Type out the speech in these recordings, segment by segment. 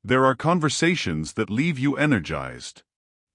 There are conversations that leave you energized.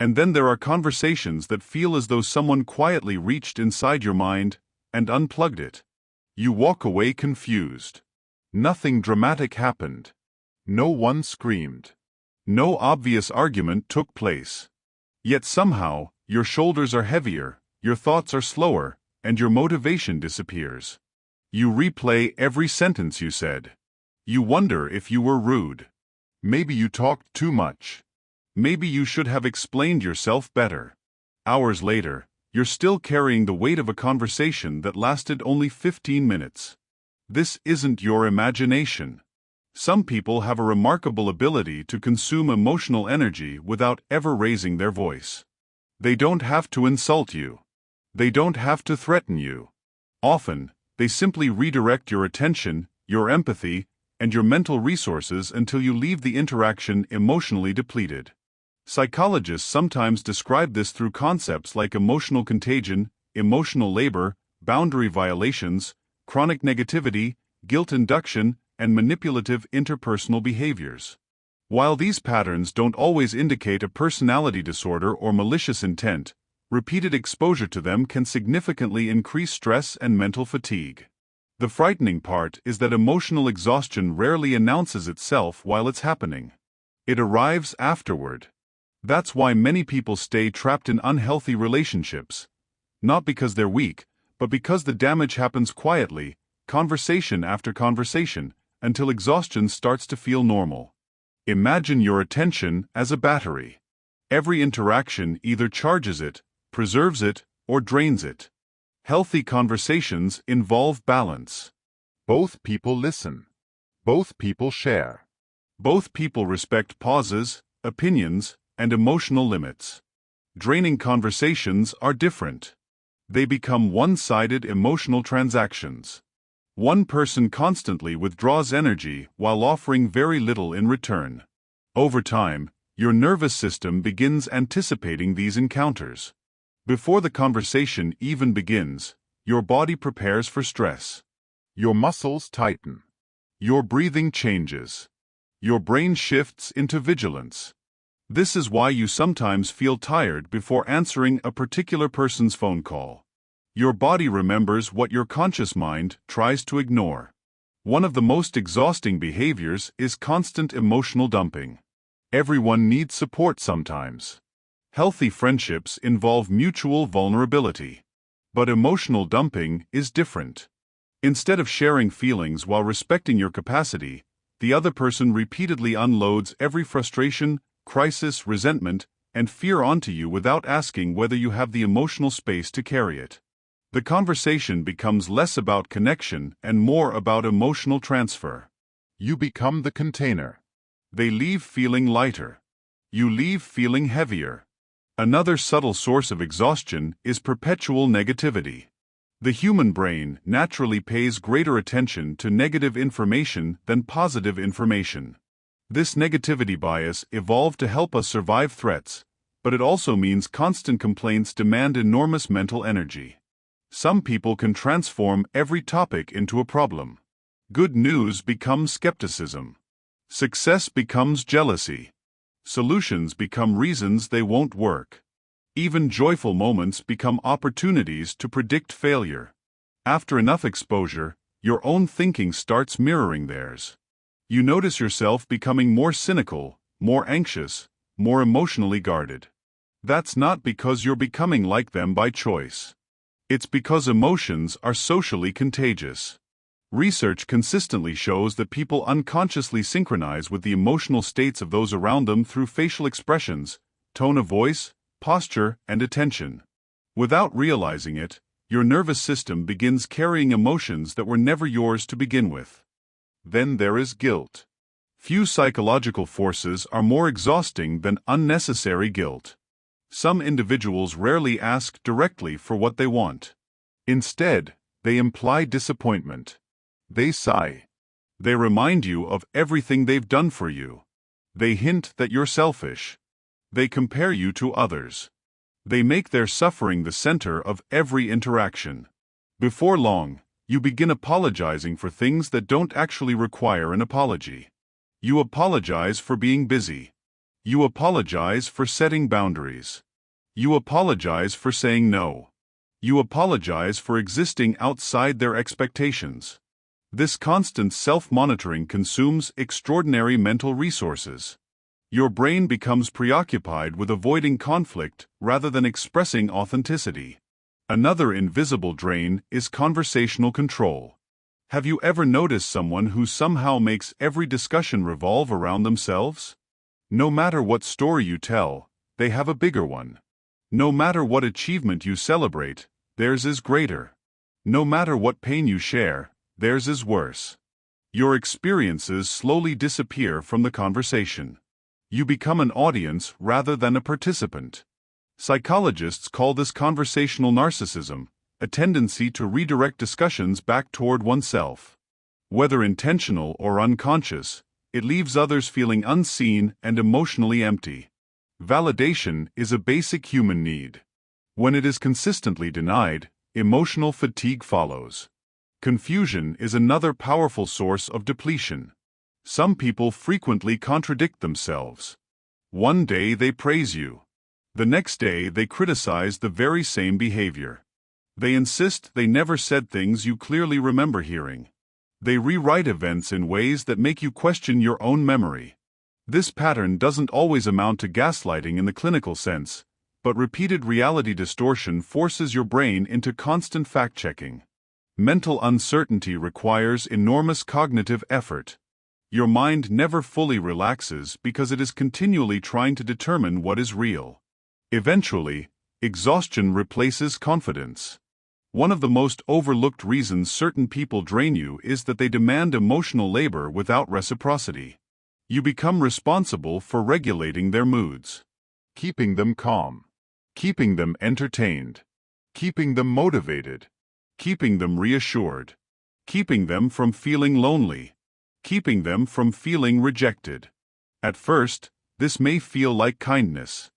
And then there are conversations that feel as though someone quietly reached inside your mind and unplugged it. You walk away confused. Nothing dramatic happened. No one screamed. No obvious argument took place. Yet somehow, your shoulders are heavier, your thoughts are slower, and your motivation disappears. You replay every sentence you said. You wonder if you were rude. Maybe you talked too much. Maybe you should have explained yourself better. Hours later, you're still carrying the weight of a conversation that lasted only 15 minutes. This isn't your imagination. Some people have a remarkable ability to consume emotional energy without ever raising their voice. They don't have to insult you. They don't have to threaten you. Often, they simply redirect your attention, your empathy, and your mental resources until you leave the interaction emotionally depleted. Psychologists sometimes describe this through concepts like emotional contagion, emotional labor, boundary violations, chronic negativity, guilt induction, and manipulative interpersonal behaviors. While these patterns don't always indicate a personality disorder or malicious intent, repeated exposure to them can significantly increase stress and mental fatigue. The frightening part is that emotional exhaustion rarely announces itself while it's happening. It arrives afterward. That's why many people stay trapped in unhealthy relationships. Not because they're weak, but because the damage happens quietly, conversation after conversation, until exhaustion starts to feel normal. Imagine your attention as a battery. Every interaction either charges it, preserves it, or drains it. Healthy conversations involve balance. Both people listen. Both people share. Both people respect pauses, opinions, and emotional limits. Draining conversations are different. They become one-sided emotional transactions. One person constantly withdraws energy while offering very little in return. Over time, your nervous system begins anticipating these encounters. Before the conversation even begins, your body prepares for stress. Your muscles tighten. Your breathing changes. Your brain shifts into vigilance. This is why you sometimes feel tired before answering a particular person's phone call. Your body remembers what your conscious mind tries to ignore. One of the most exhausting behaviors is constant emotional dumping. Everyone needs support sometimes. Healthy friendships involve mutual vulnerability. But emotional dumping is different. Instead of sharing feelings while respecting your capacity, the other person repeatedly unloads every frustration, crisis, resentment, and fear onto you without asking whether you have the emotional space to carry it. The conversation becomes less about connection and more about emotional transfer. You become the container. They leave feeling lighter. You leave feeling heavier. Another subtle source of exhaustion is perpetual negativity. The human brain naturally pays greater attention to negative information than positive information. This negativity bias evolved to help us survive threats, but it also means constant complaints demand enormous mental energy. Some people can transform every topic into a problem. Good news becomes skepticism. Success becomes jealousy. Solutions become reasons they won't work. Even joyful moments become opportunities to predict failure. After enough exposure, your own thinking starts mirroring theirs. You notice yourself becoming more cynical, more anxious, more emotionally guarded. That's not because you're becoming like them by choice. It's because emotions are socially contagious. Research consistently shows that people unconsciously synchronize with the emotional states of those around them through facial expressions, tone of voice, posture, and attention. Without realizing it, your nervous system begins carrying emotions that were never yours to begin with. Then there is guilt. Few psychological forces are more exhausting than unnecessary guilt. Some individuals rarely ask directly for what they want. Instead, they imply disappointment. They sigh. They remind you of everything they've done for you. They hint that you're selfish. They compare you to others. They make their suffering the center of every interaction. Before long, you begin apologizing for things that don't actually require an apology. You apologize for being busy. You apologize for setting boundaries. You apologize for saying no. You apologize for existing outside their expectations. This constant self-monitoring consumes extraordinary mental resources. Your brain becomes preoccupied with avoiding conflict rather than expressing authenticity. Another invisible drain is conversational control. Have you ever noticed someone who somehow makes every discussion revolve around themselves? No matter what story you tell, they have a bigger one. No matter what achievement you celebrate, theirs is greater. No matter what pain you share, theirs is worse. Your experiences slowly disappear from the conversation. You become an audience rather than a participant. Psychologists call this conversational narcissism, a tendency to redirect discussions back toward oneself. Whether intentional or unconscious, it leaves others feeling unseen and emotionally empty. Validation is a basic human need. When it is consistently denied, emotional fatigue follows. Confusion is another powerful source of depletion. Some people frequently contradict themselves. One day they praise you. The next day they criticize the very same behavior. They insist they never said things you clearly remember hearing. They rewrite events in ways that make you question your own memory. This pattern doesn't always amount to gaslighting in the clinical sense, but repeated reality distortion forces your brain into constant fact-checking. Mental uncertainty requires enormous cognitive effort. Your mind never fully relaxes because it is continually trying to determine what is real. Eventually, exhaustion replaces confidence. One of the most overlooked reasons certain people drain you is that they demand emotional labor without reciprocity. You become responsible for regulating their moods, keeping them calm, keeping them entertained, keeping them motivated, keeping them reassured, keeping them from feeling lonely, keeping them from feeling rejected. At first, this may feel like kindness.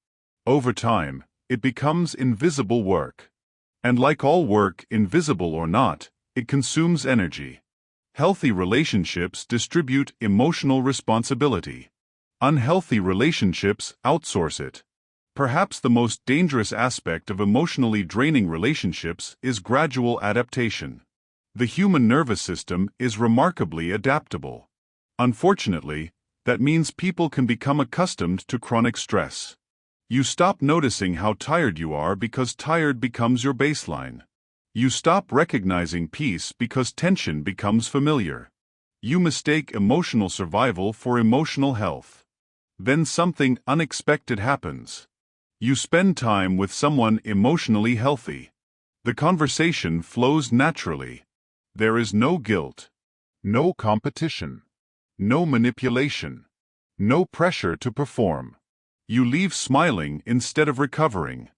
Over time, it becomes invisible work. And like all work, invisible or not, it consumes energy. Healthy relationships distribute emotional responsibility. Unhealthy relationships outsource it. Perhaps the most dangerous aspect of emotionally draining relationships is gradual adaptation. The human nervous system is remarkably adaptable. Unfortunately, that means people can become accustomed to chronic stress. You stop noticing how tired you are because tired becomes your baseline. You stop recognizing peace because tension becomes familiar. You mistake emotional survival for emotional health. Then something unexpected happens. You spend time with someone emotionally healthy. The conversation flows naturally. There is no guilt, no competition, no manipulation, no pressure to perform. You leave smiling instead of recovering.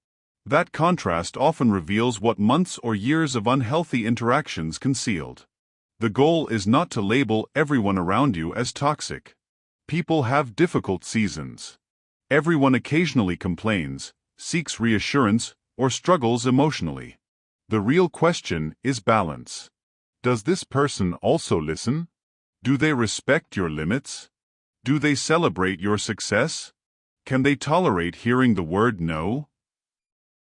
That contrast often reveals what months or years of unhealthy interactions concealed. The goal is not to label everyone around you as toxic. People have difficult seasons. Everyone occasionally complains, seeks reassurance, or struggles emotionally. The real question is balance. Does this person also listen? Do they respect your limits? Do they celebrate your success? Can they tolerate hearing the word no?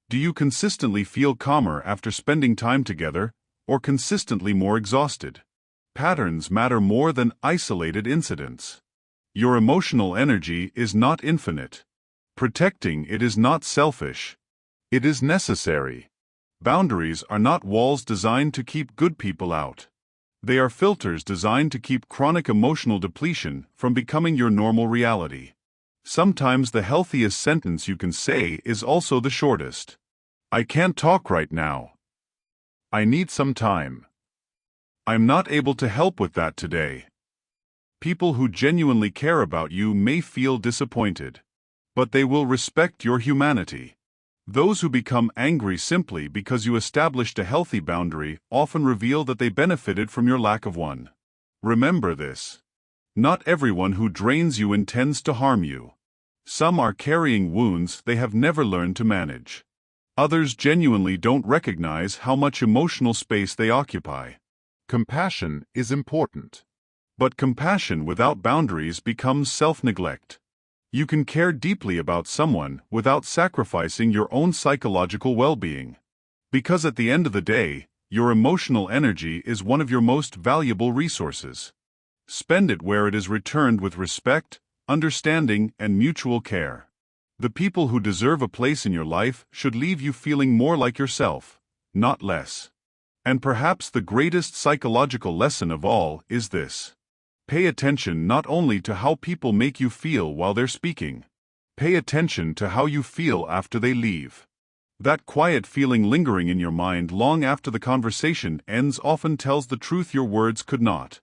Do you consistently feel calmer after spending time together, or consistently more exhausted? Patterns matter more than isolated incidents. Your emotional energy is not infinite. Protecting it is not selfish. It is necessary. Boundaries are not walls designed to keep good people out. They are filters designed to keep chronic emotional depletion from becoming your normal reality. Sometimes the healthiest sentence you can say is also the shortest. I can't talk right now. I need some time. I'm not able to help with that today. People who genuinely care about you may feel disappointed, but they will respect your humanity. Those who become angry simply because you established a healthy boundary often reveal that they benefited from your lack of one. Remember this. Not everyone who drains you intends to harm you. Some are carrying wounds they have never learned to manage. Others genuinely don't recognize how much emotional space they occupy. Compassion is important. But compassion without boundaries becomes self-neglect. You can care deeply about someone without sacrificing your own psychological well-being. Because at the end of the day, your emotional energy is one of your most valuable resources. Spend it where it is returned with respect, understanding, and mutual care. The people who deserve a place in your life should leave you feeling more like yourself, not less. And perhaps the greatest psychological lesson of all is this. Pay attention not only to how people make you feel while they're speaking. Pay attention to how you feel after they leave. That quiet feeling lingering in your mind long after the conversation ends often tells the truth your words could not.